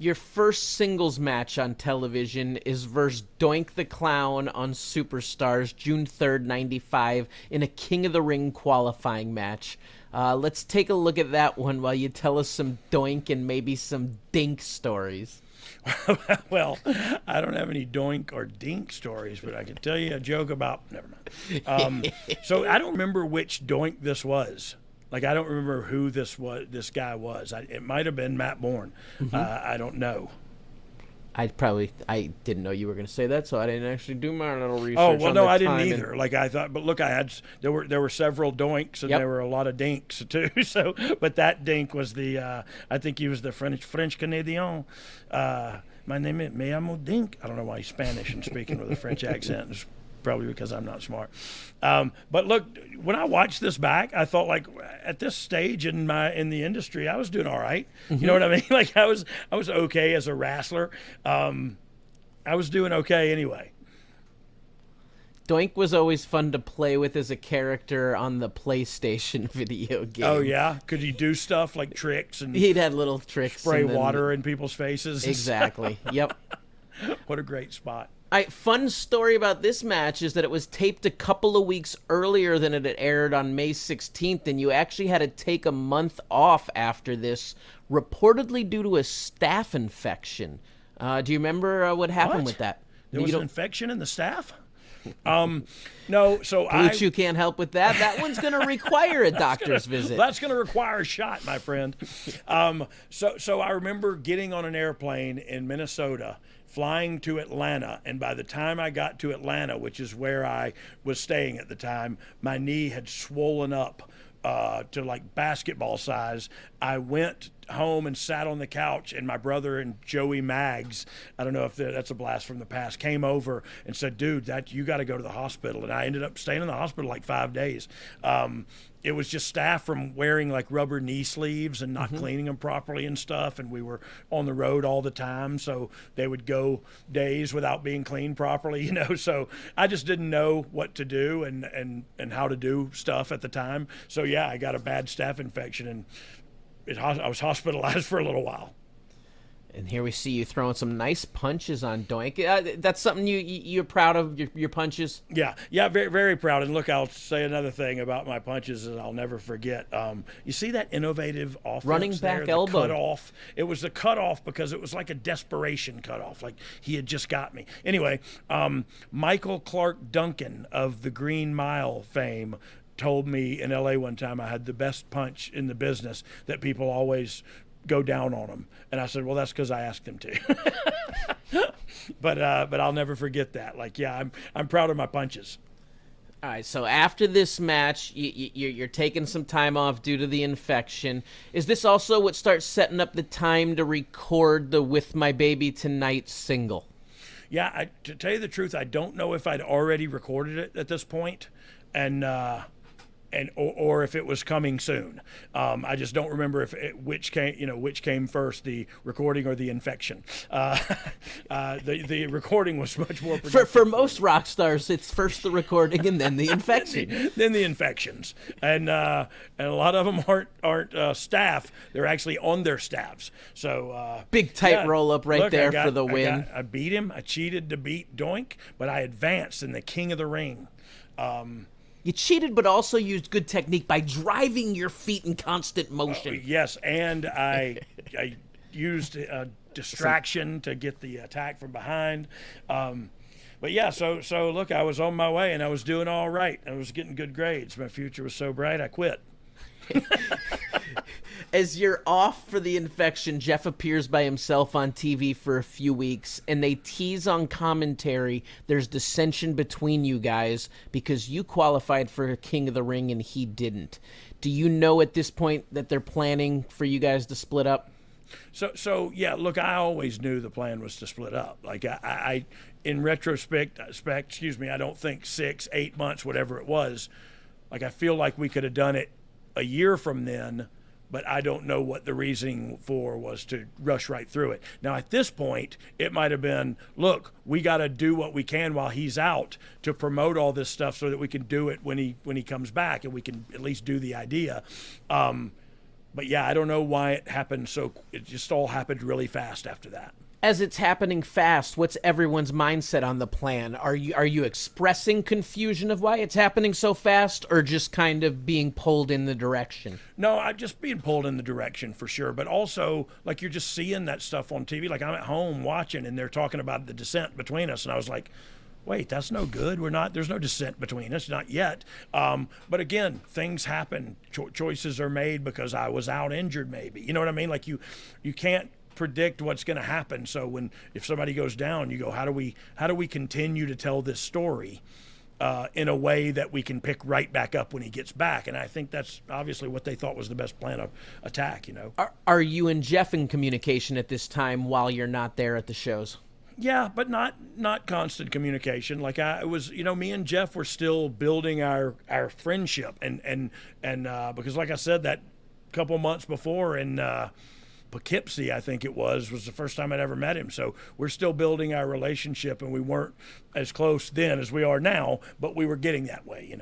Your first singles match on television is versus Doink the Clown on Superstars, June 3rd, 95, in a King of the Ring qualifying match. Let's take a look at that one while you tell us some Doink and maybe some Dink stories. Well, I don't have any Doink or Dink stories, but I can tell you a joke about. Never mind. So I don't remember which Doink this was. Like, I don't remember who this guy was. It might have been Matt Bourne. I don't know. I didn't know you were going to say that, so I didn't actually do my little research. Oh well, on no, the I didn't time either. Like I thought, but look, there were several Doinks and Yep. there were a lot of Dinks too. So, but that Dink was the I think he was the French Canadian. My name is Me llamo Dink. I don't know why he's Spanish and speaking with a French accent. It's probably because I'm not smart. But look, when I watched this back, I thought like at this stage in the industry, I was doing all right. You know what I mean? Like I was okay as a wrestler. I was doing okay anyway. Doink was always fun to play with as a character on the PlayStation video game. Oh yeah, could he do stuff like tricks and He'd had little tricks. spray and then- water in people's faces? Exactly. Yep. What a great spot. Fun story about this match is that it was taped a couple of weeks earlier than it had aired on May 16th, and you actually had to take a month off after this, reportedly due to a staph infection. Do you remember what happened with that? There was an infection in the staff? No, so Blue Chew can't help with that. That one's going to require a doctor's visit. That's going to require a shot, my friend. So I remember getting on an airplane in Minnesota, flying to Atlanta, and by the time I got to Atlanta, which is where I was staying at the time, my knee had swollen up to like basketball size. I went home and sat on the couch, and my brother and Joey Maggs, I don't know if that's a blast from the past, came over and said, dude, you got to go to the hospital. And I ended up staying in the hospital like 5 days. It was just staph from wearing like rubber knee sleeves and not cleaning them properly and stuff. And we were on the road all the time, so they would go days without being cleaned properly, you know. So I just didn't know what to do and how to do stuff at the time. So yeah, I got a bad staph infection, and I was hospitalized for a little while. And here we see you throwing some nice punches on Doink. That's something you're proud of, your punches? Yeah, very, very proud. And look, I'll say another thing about my punches that I'll never forget. You see that innovative offense Running back there, the elbow. cut off? It was the cut off because it was like a desperation cut off, like he had just got me. Anyway, Michael Clark Duncan of the Green Mile fame told me in LA one time I had the best punch in the business, that people always go down on them. And I said, well, that's because I asked them to. But I'll never forget that. Like, yeah, I'm proud of my punches. All right, so after this match, you're taking some time off due to the infection. Is this also what starts setting up the time to record the With My Baby Tonight single? Yeah, to tell you the truth, I don't know if I'd already recorded it at this point, or if it was coming soon. I just don't remember which came first, the recording or the infection. The recording was much more for most rock stars. It's first the recording and then the infection. then the infections, and a lot of them aren't staff. They're actually on their staffs. So big tight roll up right there for the win. I beat him. I cheated to beat Doink, but I advanced in the King of the Ring. You cheated, but also used good technique by driving your feet in constant motion. Yes, and I used distraction to get the attack from behind. But yeah, so look, I was on my way, and I was doing all right. I was getting good grades. My future was so bright, I quit. As you're off for the infection, Jeff appears by himself on TV for a few weeks, and they tease on commentary there's dissension between you guys because you qualified for King of the Ring and he didn't. Do you know at this point that they're planning for you guys to split up? So yeah, look, I always knew the plan was to split up. Like I in retrospect, I don't think 6-8 months, whatever it was. Like I feel like we could have done it a year from then, but I don't know what the reasoning for was to rush right through it. Now, at this point, it might have been, look, we got to do what we can while he's out to promote all this stuff so that we can do it when he comes back and we can at least do the idea. but yeah, I don't know why it happened. It just all happened really fast after that. As it's happening fast, what's everyone's mindset on the plan? Are you expressing confusion of why it's happening so fast, or just kind of being pulled in the direction? No, I'm just being pulled in the direction for sure. But also, like, you're just seeing that stuff on TV. Like, I'm at home watching, and they're talking about the dissent between us, and I was like, wait, that's no good. There's no dissent between us, not yet. But again, things happen. Choices are made because I was out injured, maybe. You know what I mean? Like, you can't predict what's going to happen. So if somebody goes down, you go, how do we continue to tell this story in a way that we can pick right back up when he gets back? And I think that's obviously what they thought was the best plan of attack. Are you and Jeff in communication at this time while you're not there at the shows? Yeah, but not constant communication. Like, I was, me and Jeff were still building our friendship, and because, like I said, that couple months before in Poughkeepsie, I think it was the first time I'd ever met him. So we're still building our relationship, and we weren't as close then as we are now, but we were getting that way.